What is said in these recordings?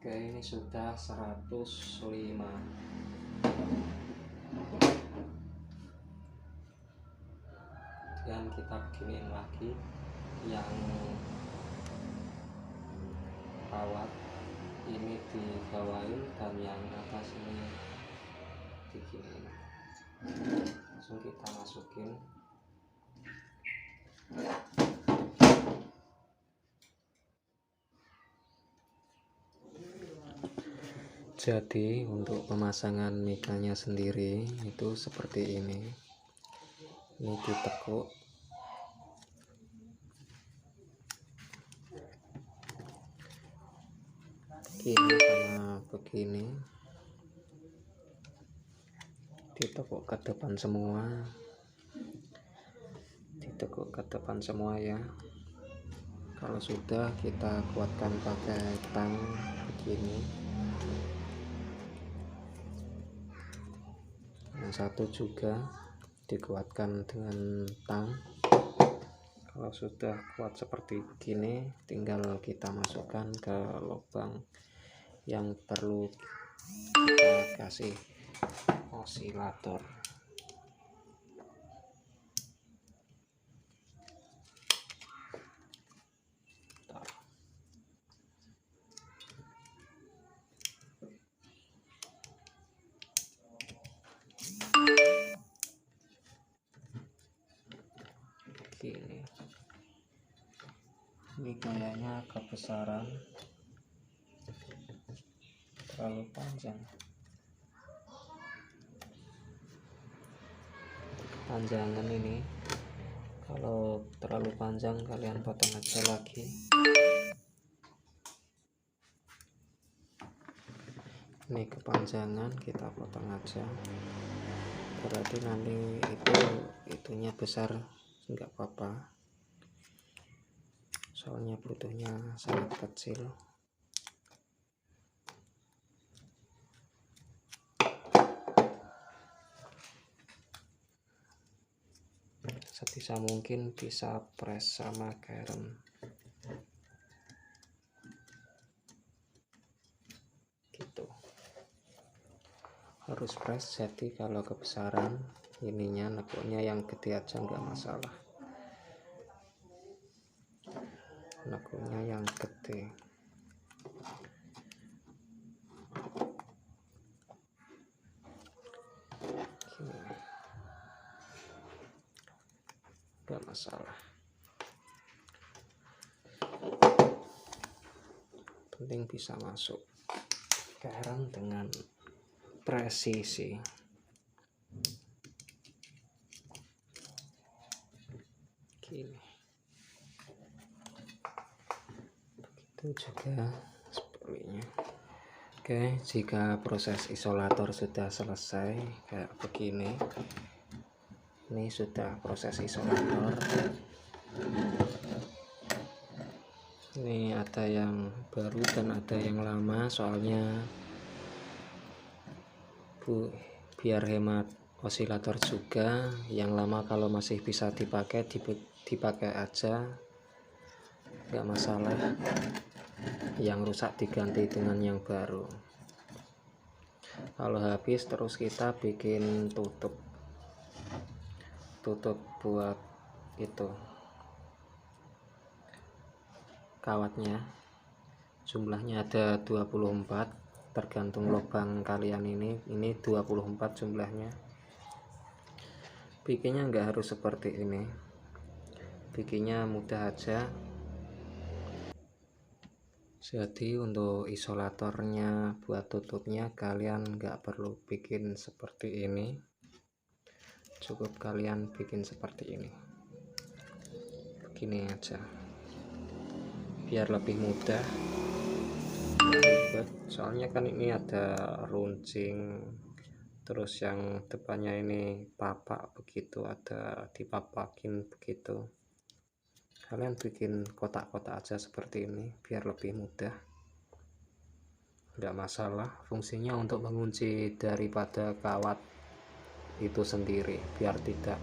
Oke, ini sudah 105. Dan kita beginiin lagi yang kawat ini dibawain dan yang atas ini diginiin. Langsung kita masukin. Jadi untuk pemasangan mikanya sendiri itu seperti ini. Ini ditekuk. Begini sama begini. Ditekuk ke depan semua. Ditekuk ke depan semua ya. Kalau sudah, kita kuatkan pakai tang begini. Yang satu juga dikuatkan dengan tang. Kalau sudah kuat seperti begini, tinggal kita masukkan ke lubang yang perlu kita kasih osilator. Gini. Ini kayaknya kebesaran, terlalu panjang. Panjangan ini, kalau terlalu panjang kalian potong aja lagi. Ini kepanjangan, kita potong aja. Berarti nanti itunya besar, nggak apa-apa. Soalnya butuhnya sangat kecil. Sebisa mungkin bisa press sama garam. Gitu. Harus press, jadi kalau kebesaran ininya nekuknya yang gede aja nggak masalah. Nekuknya yang gede. Gini. Nggak masalah. Penting bisa masuk garam dengan presisi. Gini. Begitu juga sebaliknya. Oke, jika proses isolator sudah selesai kayak begini, ini sudah proses isolator. Ini ada yang baru dan ada yang lama, soalnya biar hemat osilator juga. Yang lama kalau masih bisa dipakai, dipakai aja, nggak masalah. Yang rusak diganti dengan yang baru. Kalau habis terus kita bikin tutup buat itu kawatnya. Jumlahnya ada 24, tergantung lubang kalian. Ini 24 jumlahnya. Bikinnya nggak harus seperti ini, bikinnya mudah aja. Jadi untuk isolatornya buat tutupnya kalian nggak perlu bikin seperti ini, cukup kalian bikin seperti ini, begini aja, biar lebih mudah. Soalnya kan ini ada runcing, terus yang depannya ini papak begitu, ada dipapakin begitu. Kalian bikin kotak-kotak aja seperti ini biar lebih mudah, nggak masalah. Fungsinya untuk mengunci daripada kawat itu sendiri biar tidak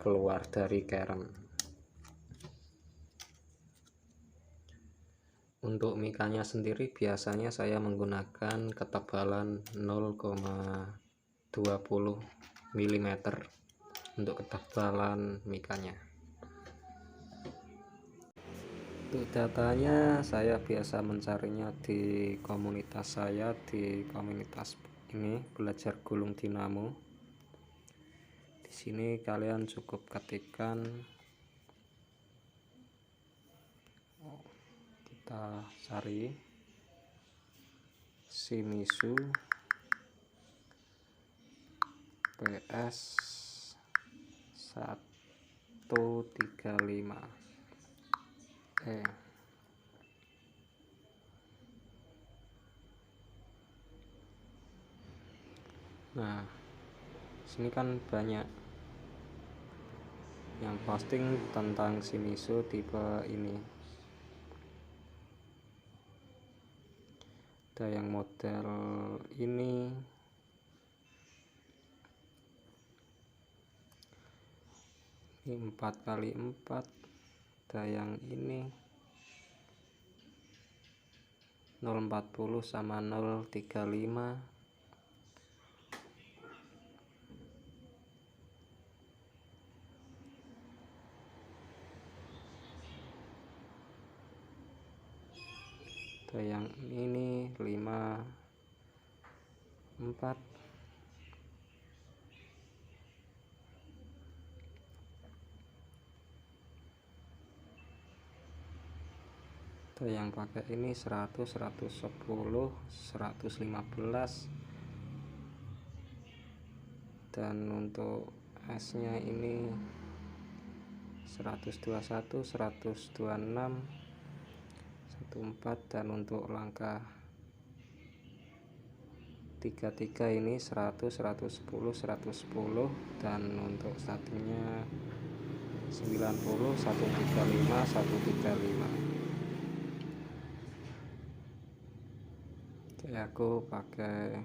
keluar dari garam. Untuk mikanya sendiri biasanya saya menggunakan ketebalan 0,20 mm untuk ketebalan mikanya. Untuk datanya saya biasa mencarinya di komunitas saya, di komunitas ini belajar gulung dinamo. Di sini kalian cukup ketikkan, kita cari Shimizu PS 135 Nah, sini kan banyak yang posting tentang Shimizu tipe ini. Ada yang model ini, ini 4x4, ada yang ini 040 sama 035. Ada yang ini 54. Ada yang pakai ini 100, 110, 115. Dan untuk S nya ini 121, 126, 14. Dan untuk langkah 33 ini 100, 110, 110. Dan untuk startingnya 90, 135, 135. Oke, aku pakai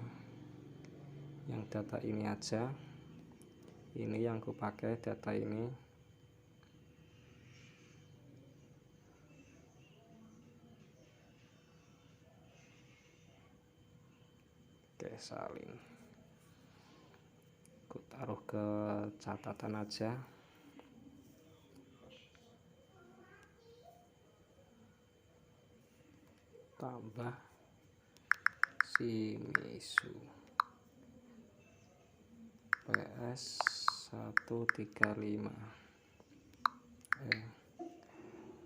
yang data ini aja. Ini yang aku pakai data ini. Oke, salin. Aku taruh ke catatan aja. Tambah Shimizu PS 135.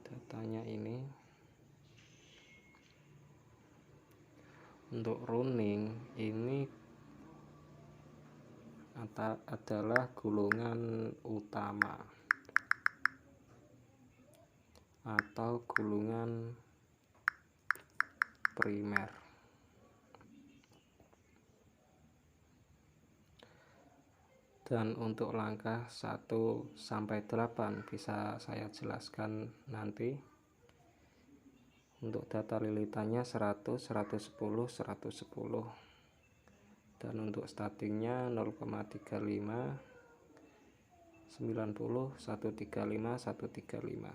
Datanya ini untuk running ini adalah gulungan utama atau gulungan primer. Dan untuk langkah 1 sampai 8 bisa saya jelaskan nanti. Untuk data lilitannya 100, 110, 110. Dan untuk startingnya 0,35, 90, 135, 135.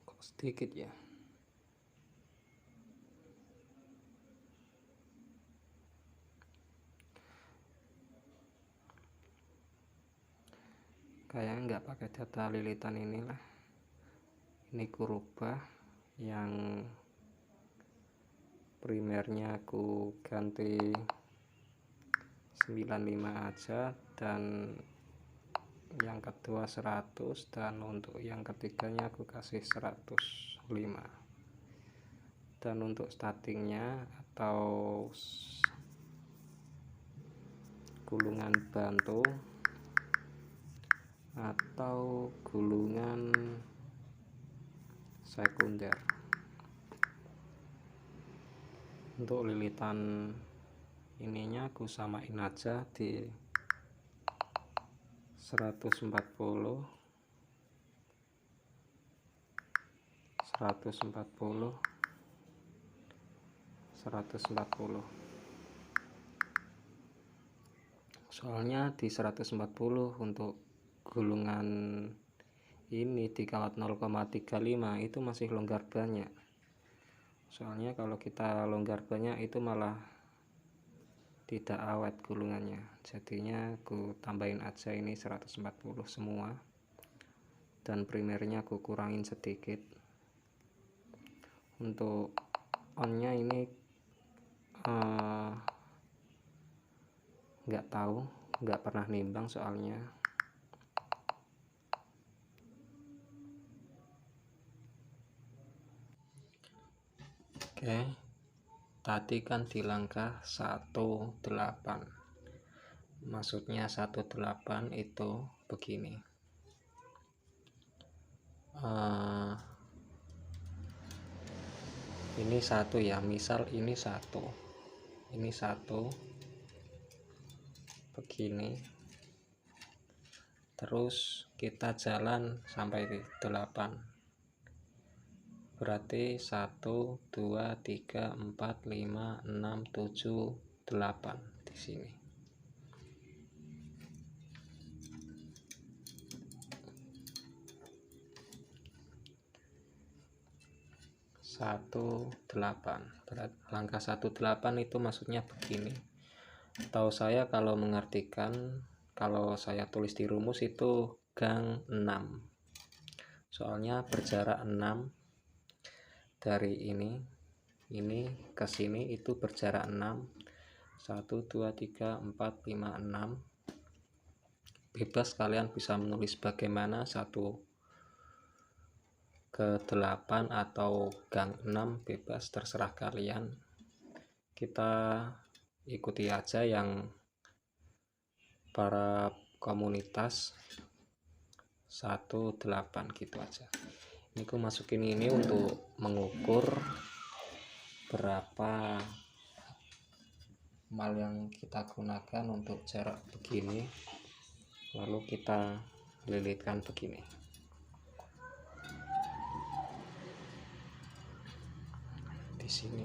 Kok sedikit ya? Kayaknya nggak pakai data lilitan inilah. Ini ku rubah, yang primernya aku ganti 95 aja, dan yang kedua 100, dan untuk yang ketiganya aku kasih 105. Dan untuk startingnya atau gulungan bantu atau gulungan sekunder, untuk lilitan ininya aku samain aja di 140, 140, 140. Soalnya di 140 untuk gulungan ini di kawat 0,35 itu masih longgar banyak. Soalnya kalau kita longgar banyak itu malah tidak awet gulungannya. Jadinya aku tambahin aja ini 140 semua, dan primernya aku kurangin sedikit. Untuk onnya ini nggak tahu, nggak pernah nimbang soalnya. Oke, tadi kan di langkah 18, maksudnya 18 itu begini. Ini satu ya, misal ini satu begini, terus kita jalan sampai di 8, berarti 1 2 3 4 5 6 7 8 di sini. Berarti langkah 18 itu maksudnya begini. Tahu saya kalau mengartikan, kalau saya tulis di rumus itu gang 6. Soalnya berjarak 6 dari ini ke sini itu berjarak 6. 1 2 3 4 5 6. Bebas kalian bisa menulis bagaimana, 1 ke 8 atau gang 6, bebas, terserah kalian. Kita ikuti aja yang para komunitas 18 gitu aja. Ini aku masukin ini untuk mengukur berapa mal yang kita gunakan untuk jarak begini, lalu kita lilitkan begini. Di sini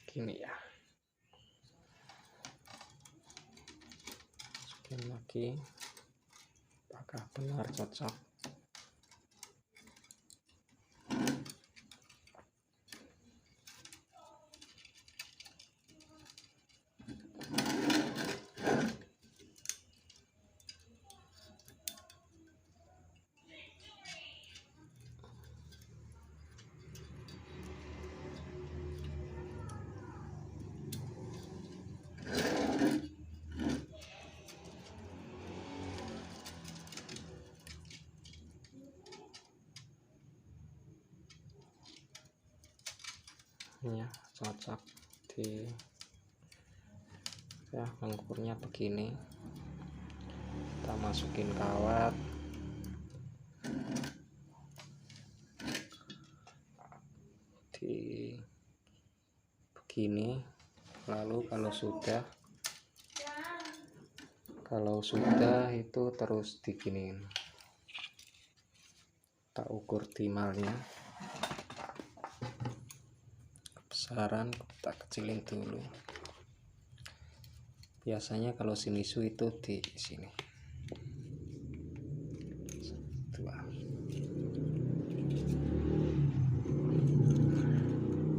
gini ya, masukin lagi apakah benar cocok. Ya, cocok di ya, mengukurnya begini. Kita masukin kawat, di begini, lalu kalau sudah itu terus diginiin, kita ukur timalnya, kebesaran kita kecilin dulu. Biasanya kalau Shimizu itu di sini 2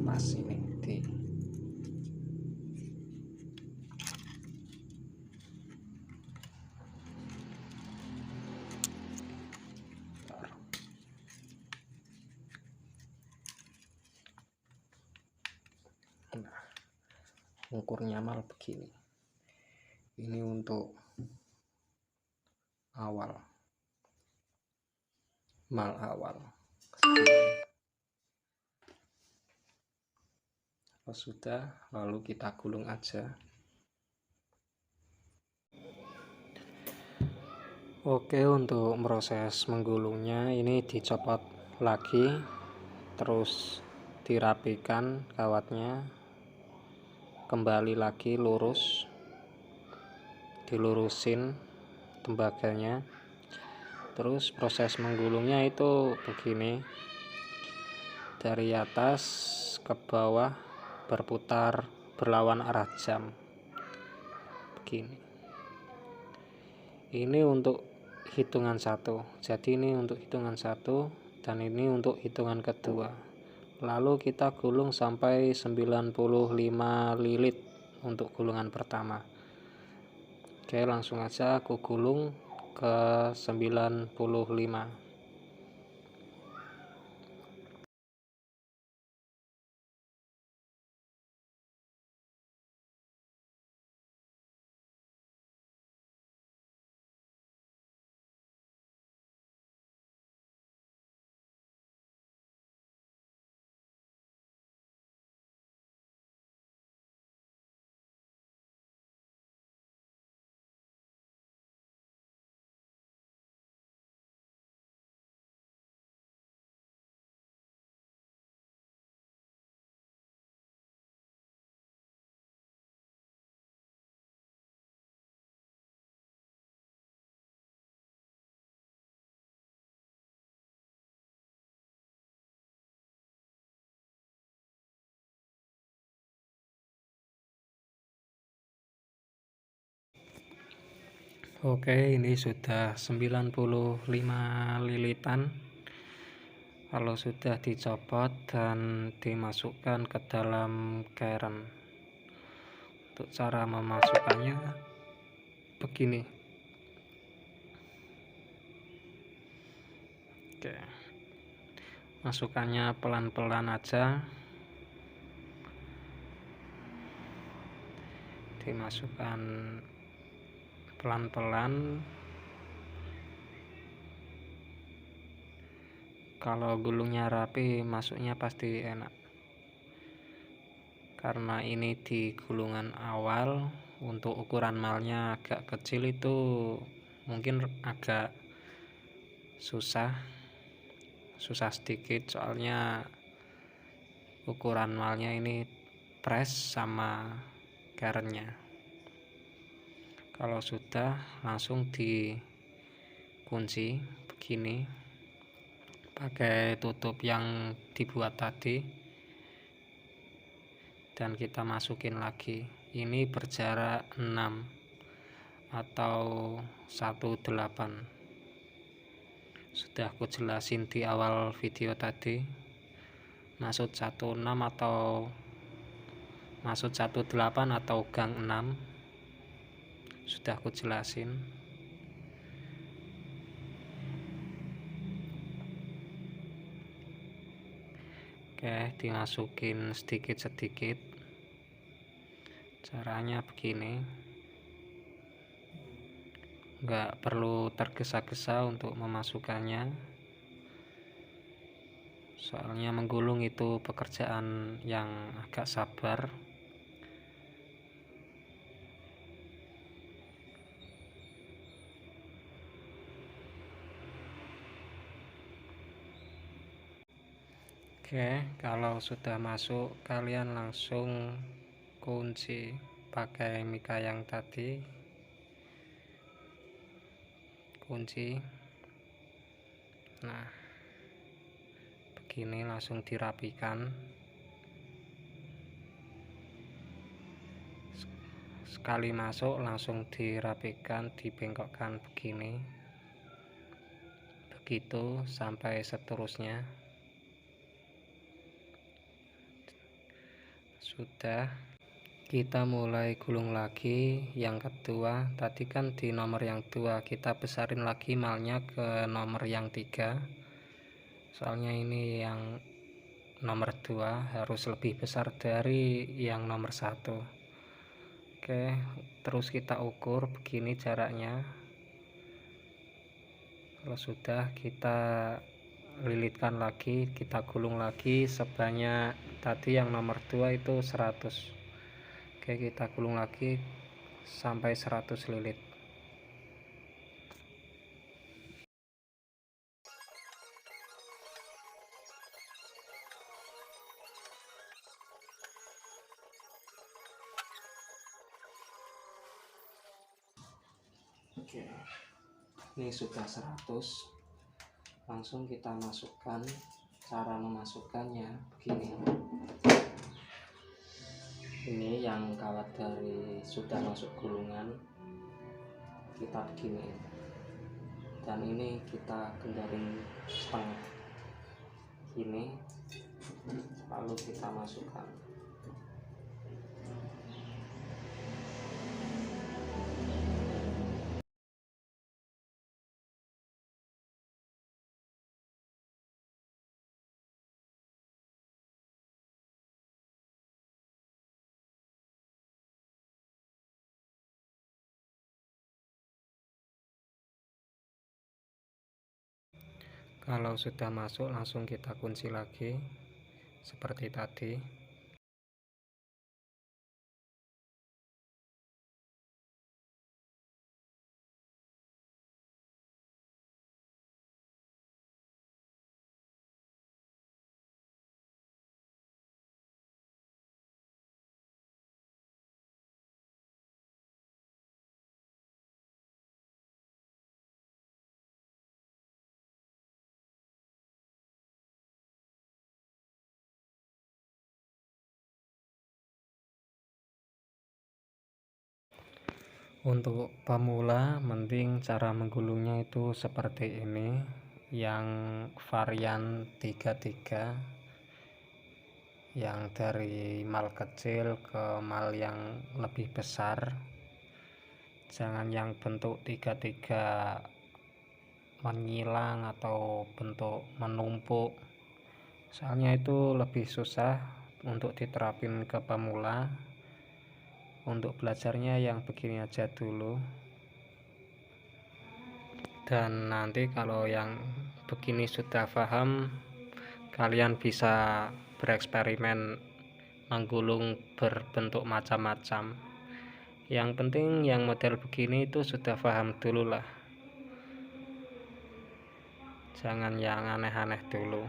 pas ini di ukurnya mal begini. Ini untuk mal awal. Kalau sudah, lalu kita gulung aja. Oke, untuk proses menggulungnya ini dicopot lagi, terus dirapikan kawatnya, kembali lagi lurus, dilurusin tembaganya. Terus proses menggulungnya itu begini, dari atas ke bawah berputar berlawan arah jam begini. Ini untuk hitungan 1, jadi ini untuk hitungan 1 dan ini untuk hitungan kedua. Lalu kita gulung sampai 95 lilit untuk gulungan pertama. Oke, langsung aja aku gulung ke 95. Oke, ini sudah 95 lilitan. Kalau sudah dicopot dan dimasukkan ke dalam keren. Untuk cara memasukkannya begini. Oke. Masukkannya pelan-pelan aja. Dimasukkan pelan-pelan. Kalau gulungnya rapi, masuknya pasti enak. Karena ini di gulungan awal, untuk ukuran malnya agak kecil itu mungkin agak susah sedikit, soalnya ukuran malnya ini press sama kerennya. Kalau sudah, langsung dikunci begini pakai tutup yang dibuat tadi dan kita masukin lagi. Ini berjarak 6 atau 18. Sudah aku jelasin di awal video tadi, maksud 16 atau maksud 18 atau gang 6 sudah aku jelasin. Oke, dimasukin sedikit-sedikit. Caranya begini, nggak perlu tergesa-gesa untuk memasukkannya, soalnya menggulung itu pekerjaan yang agak sabar. Oke, kalau sudah masuk, kalian langsung kunci pakai mika yang tadi. Kunci. Nah, begini langsung dirapikan. Sekali masuk langsung dirapikan, dibengkokkan begini. Begitu sampai seterusnya. Sudah, kita mulai gulung lagi yang kedua. Tadi kan di nomor yang 2 kita besarin lagi malnya ke nomor yang 3, soalnya ini yang nomor 2 harus lebih besar dari yang nomor 1. Oke, terus kita ukur begini jaraknya. Kalau sudah, kita lilitkan lagi, kita gulung lagi sebanyak tadi yang nomor 2 itu 100. Oke, kita gulung lagi sampai 100 lilit. Oke, ini sudah 100. Langsung kita masukkan. Cara memasukkannya begini. Ini yang kawat dari sudah masuk gulungan kita begini, dan ini kita gendarin setengah ini, lalu kita masukkan. Kalau sudah masuk, langsung kita kunci lagi seperti tadi. Untuk pemula, mending cara menggulungnya itu seperti ini, yang varian 33, yang dari mal kecil ke mal yang lebih besar. Jangan yang bentuk 33 menyilang atau bentuk menumpuk, soalnya itu lebih susah untuk diterapin ke pemula. Untuk belajarnya yang begini aja dulu, dan nanti kalau yang begini sudah paham, kalian bisa bereksperimen menggulung berbentuk macam-macam. Yang penting yang model begini itu sudah paham dulu lah, jangan yang aneh-aneh dulu.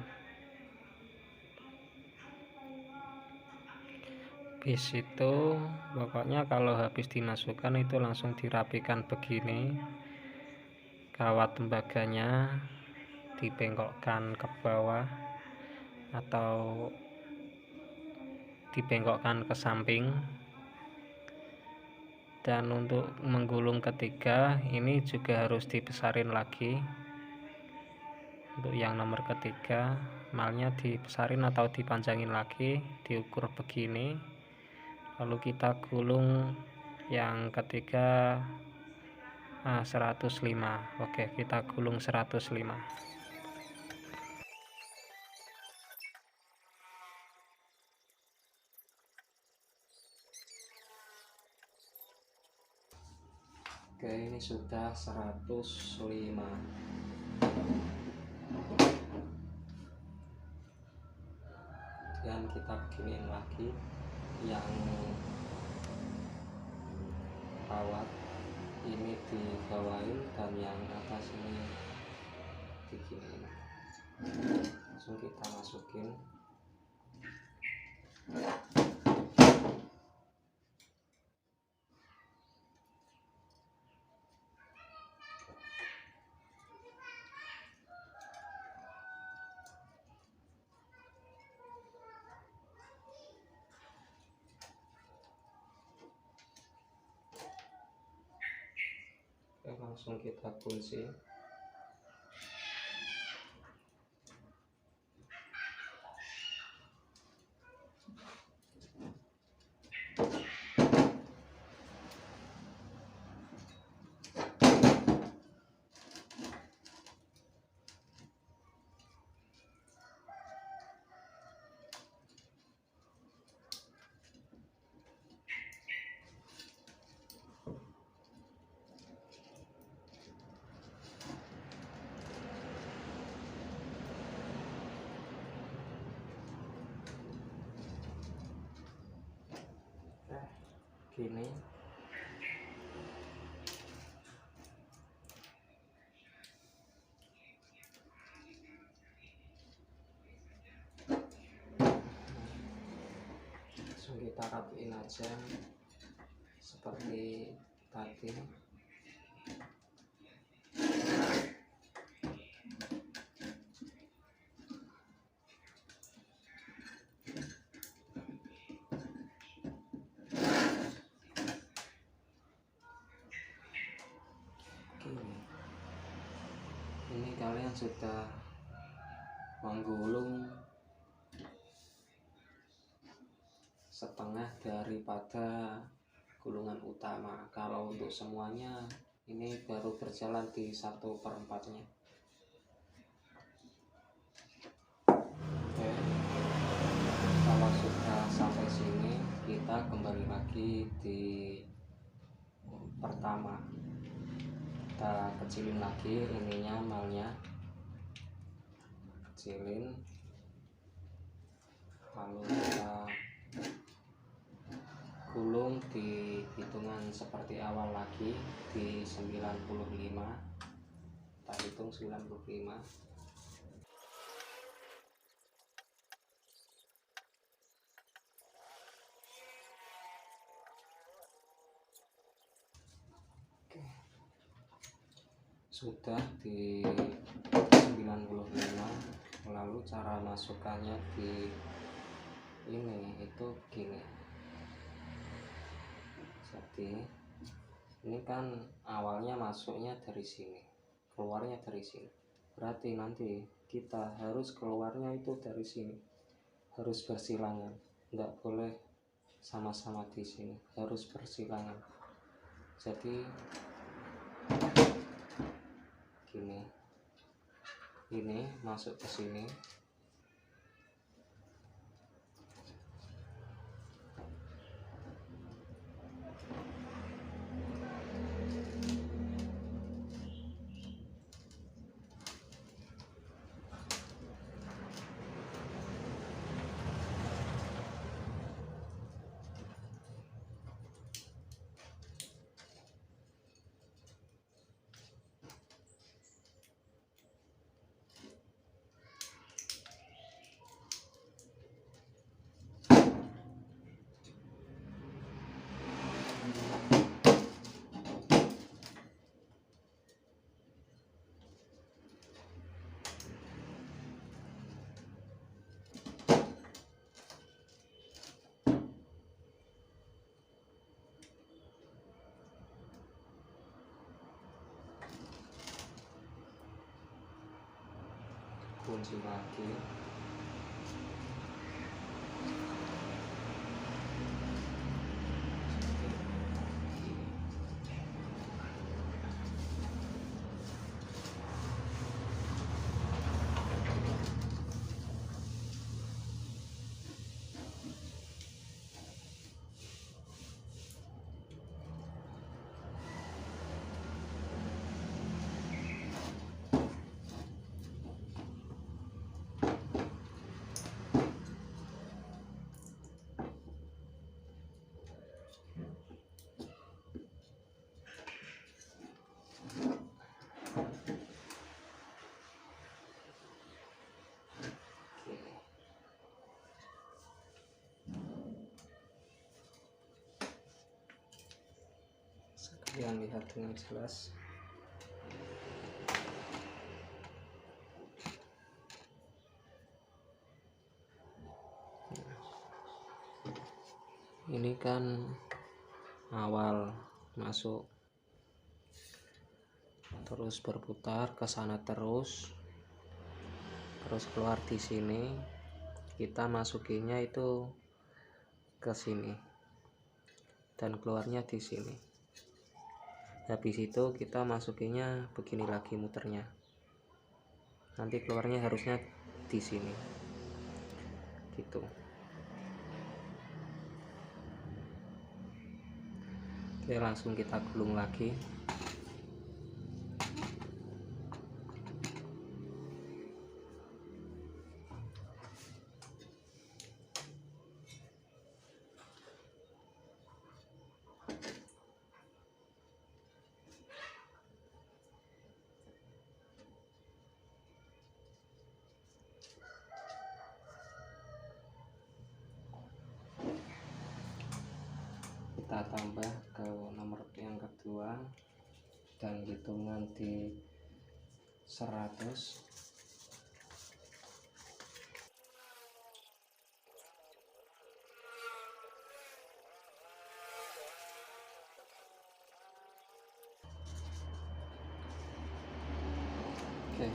Habis itu pokoknya kalau habis dimasukkan itu langsung dirapikan begini, kawat tembaganya dibengkokkan ke bawah atau dibengkokkan ke samping. Dan untuk menggulung ketiga ini juga harus dibesarin lagi. Untuk yang nomor ketiga, malnya dibesarin atau dipanjangin lagi, diukur begini, lalu kita gulung yang ketiga 105. Oke, kita gulung 105. Oke, ini sudah 105. Dan kita beginiin lagi yang kawat ini dibawain dan yang atas ini diginiin. Langsung kita masukin. Langsung kita kunci. Gini. Langsung kita rapiin aja seperti tadi. kalian sudah menggulung setengah daripada gulungan utama. Kalau untuk semuanya ini baru berjalan di 1/4-nya. Oke, kalau sudah sampai sini kita kembali lagi di pertama, kita kecilin lagi ininya, malnya kecilin, lalu kita gulung di hitungan seperti awal lagi di 95. Kita hitung 95. Oke, sudah di 95. Lalu cara masukkannya di ini itu begini. Jadi ini kan awalnya masuknya dari sini, keluarnya dari sini, berarti nanti kita harus keluarnya itu dari sini, harus bersilangan, nggak boleh sama-sama di sini, harus bersilangan. Jadi gini, ini masuk ke sini, kunci lagi. Sekalian lihat dengan jelas. Ini kan awal masuk, terus berputar ke sana terus keluar di sini. Kita masukinnya itu ke sini dan keluarnya di sini. Habis itu kita masukinnya begini lagi muternya. Nanti keluarnya harusnya di sini. Gitu. Oke, langsung kita gulung lagi. Kita tambah ke nomor yang kedua dan hitungan di 100. Oke,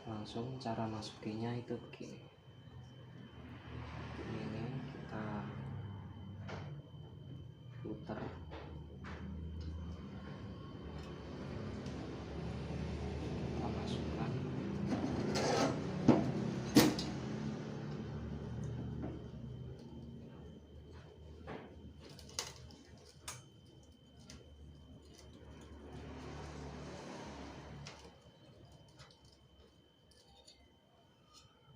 Langsung cara masukinya itu begini. Ini kita putar, kita masukkan.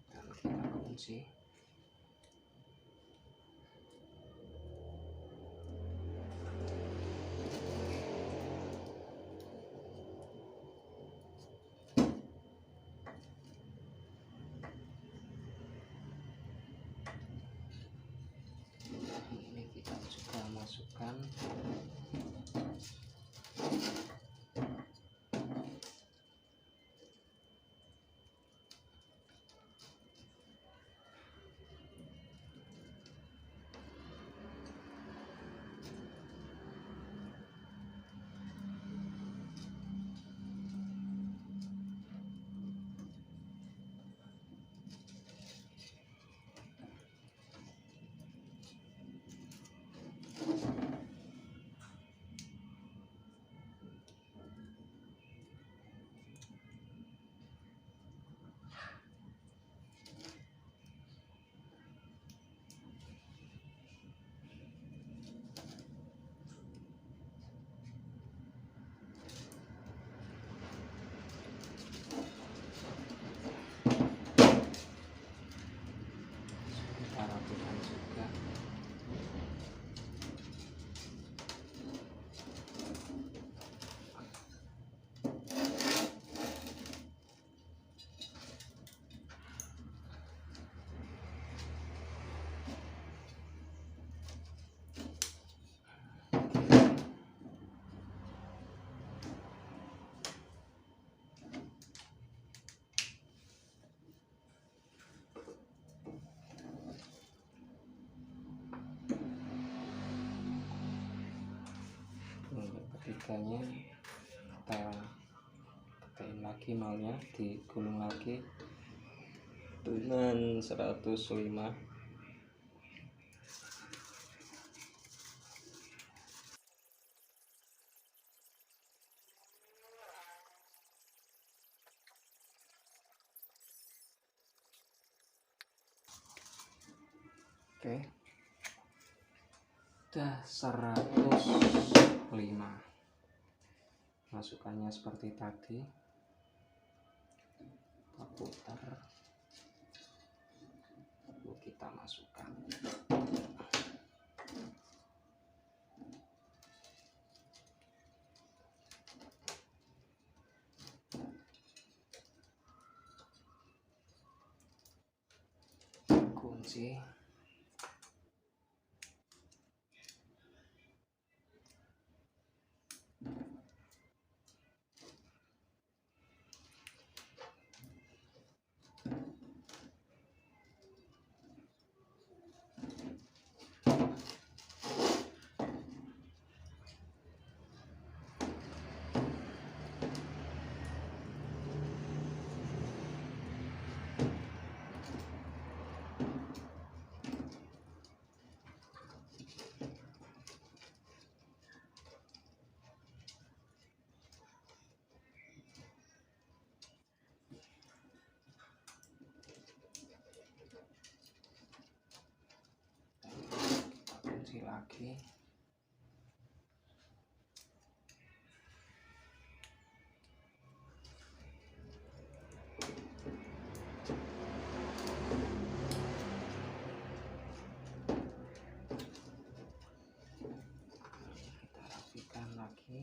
Dan kita kunci. Ini kita juga masukkan. Kita rapikan juga. Ketiganya kita tekan lagi nolnya, digulung lagi dengan 105. Oke, udah 105. Masukannya seperti tadi, kita putar, lalu kita masukkan. Kunci. Kunci lagi. Kita rapikan lagi.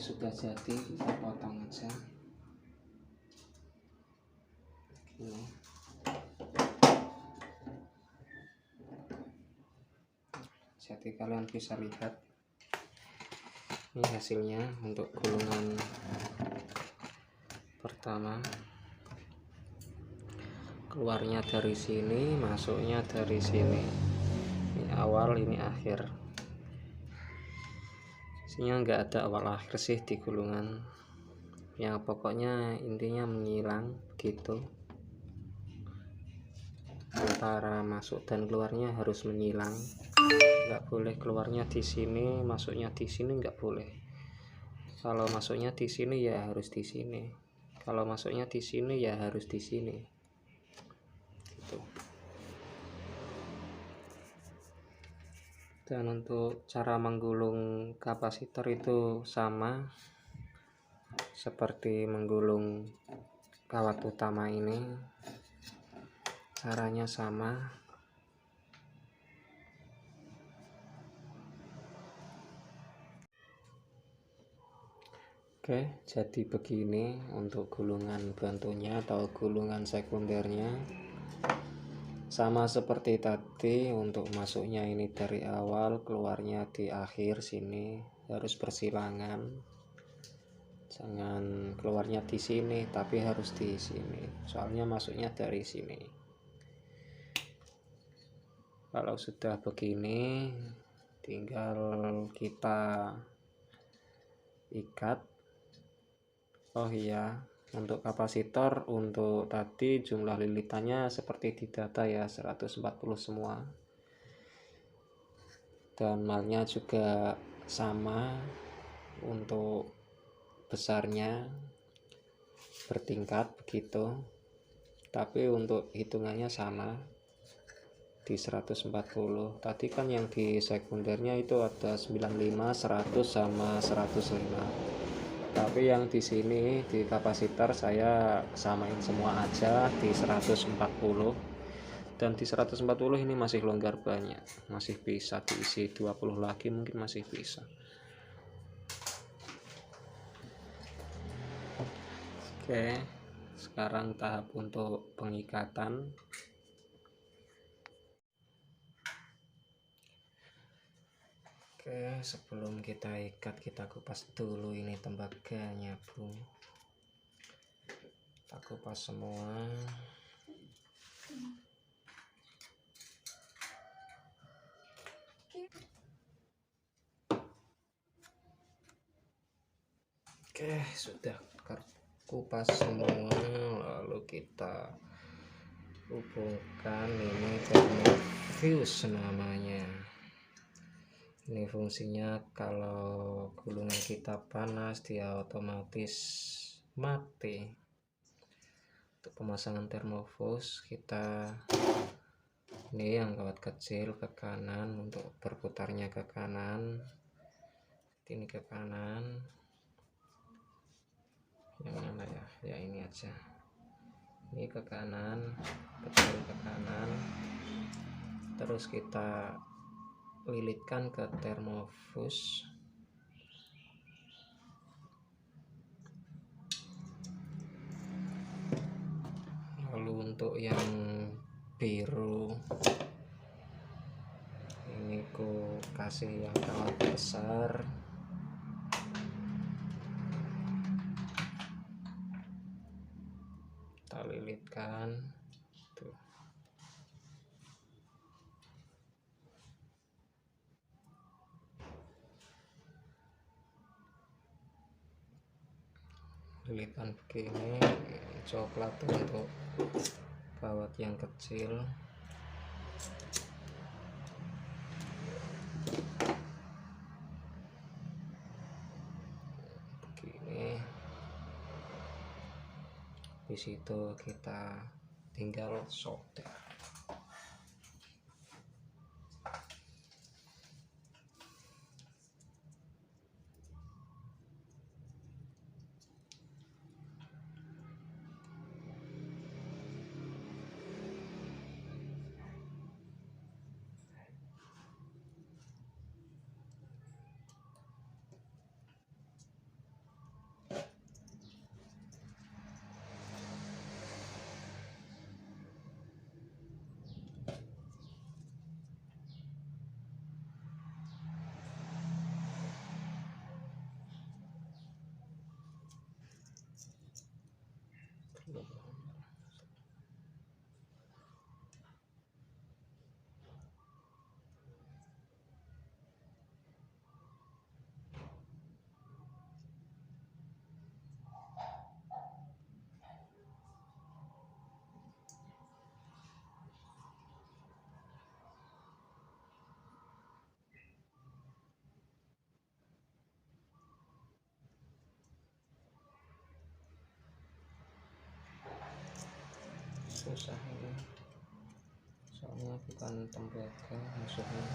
sudah jadi, kita potong aja ini. Jadi kalian bisa lihat ini hasilnya untuk gulungan pertama. Keluarnya dari sini, masuknya dari sini. Ini awal, ini akhir. Isinya nggak ada awal akhir sih di gulungan. Ya pokoknya intinya menyilang gitu. Antara masuk dan keluarnya harus menyilang. Nggak boleh keluarnya di sini, masuknya di sini nggak boleh. Kalau masuknya di sini ya harus di sini. Kalau masuknya di sini ya harus di sini. Gitu. Dan untuk cara menggulung kapasitor itu sama seperti menggulung kawat utama ini, caranya sama. Oke, jadi begini untuk gulungan bantunya atau gulungan sekundernya. Sama seperti tadi, untuk masuknya ini dari awal, keluarnya di akhir sini, harus bersilangan. Jangan keluarnya di sini, tapi harus di sini. Soalnya masuknya dari sini. Kalau sudah begini, tinggal kita ikat. Oh iya, untuk kapasitor untuk tadi jumlah lilitannya seperti di data ya, 140 semua. Dan malnya juga sama, untuk besarnya bertingkat begitu. Tapi untuk hitungannya sama di 140. Tadi kan yang di sekundernya itu ada 95, 100 sama 105. Tapi yang di sini di kapasitor saya samain semua aja di 140. Dan di 140 ini masih longgar banyak, masih bisa diisi 20 lagi, mungkin masih bisa. Oke, sekarang tahap untuk pengikatan. Oke, sebelum kita ikat, kita kupas dulu ini tembaganya, Bu. Kita kupas semua. Oke, sudah kupas semua, lalu kita hubungkan ini thermofuse namanya. Ini fungsinya kalau gulungan kita panas dia otomatis mati. Untuk pemasangan thermofuse kita ini yang kawat kecil ke kanan, untuk berputarnya ke kanan. Ini ke kanan. Yang mana ya? Ya ini aja. Ini ke kanan, kecil ke kanan. Terus kita lilitkan ke thermofuse. Lalu untuk yang biru ini ku kasih yang kawat besar. Kita lilitkan tuh. Lilitan begini, coklat untuk kawat yang kecil. Begini. Di situ kita tinggal solder. susah ini, soalnya bukan tembaga musuhnya.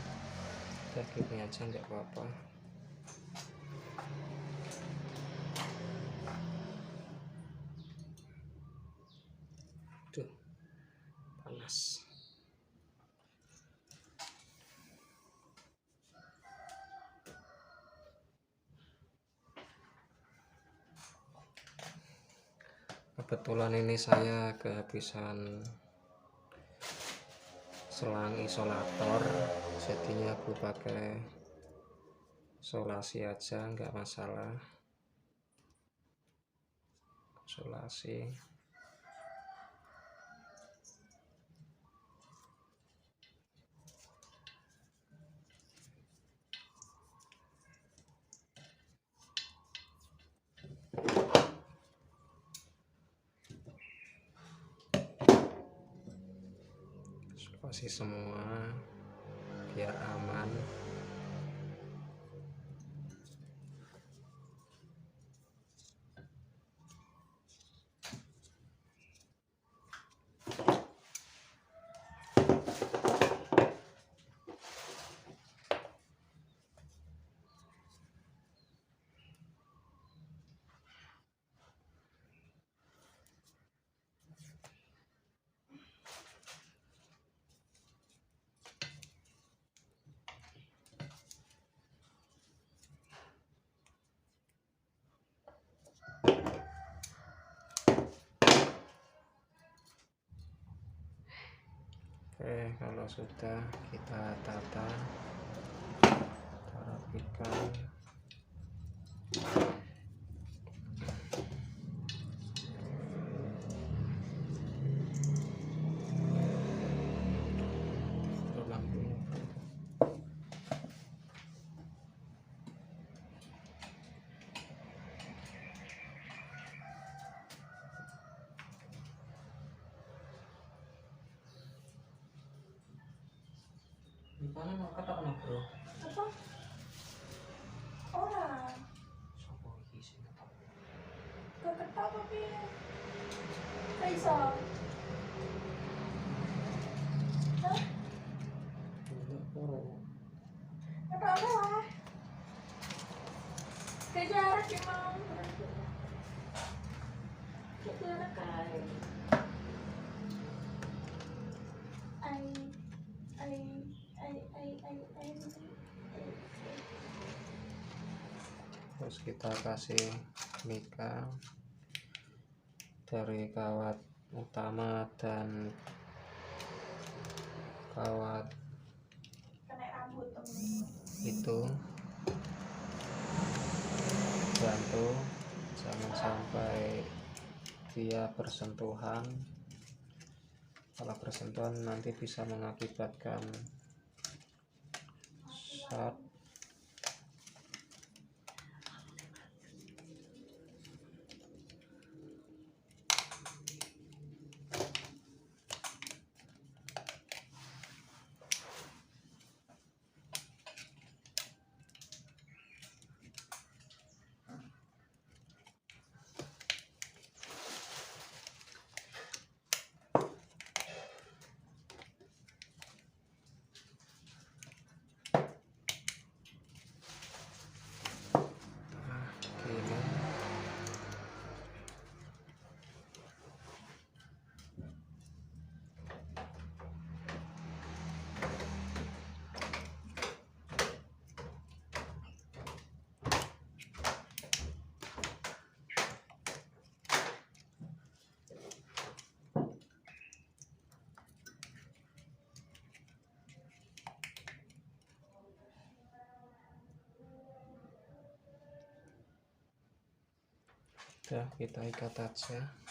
Udah gini aja nggak apa-apa. Tuh panas. Kebetulan ini saya kehabisan selang isolator, jadinya aku pakai isolasi aja, nggak masalah. Isolasi. Isolasi semua biar aman. Oke, kalau sudah kita tata, kita rapikan. Gimana mau kata apa bro? Apa? Orang. Sopo iki sing ketok? Keketok tapi Faisal. Hah? Enggak bro. Ketok lah. Kejarak emang. Kejarak kali. Terus kita kasih mika dari kawat utama dan kawat Kena rambut itu, bantu jangan sampai dia bersentuhan. Kalau bersentuhan nanti bisa mengakibatkan short. Udah kita ikat aja.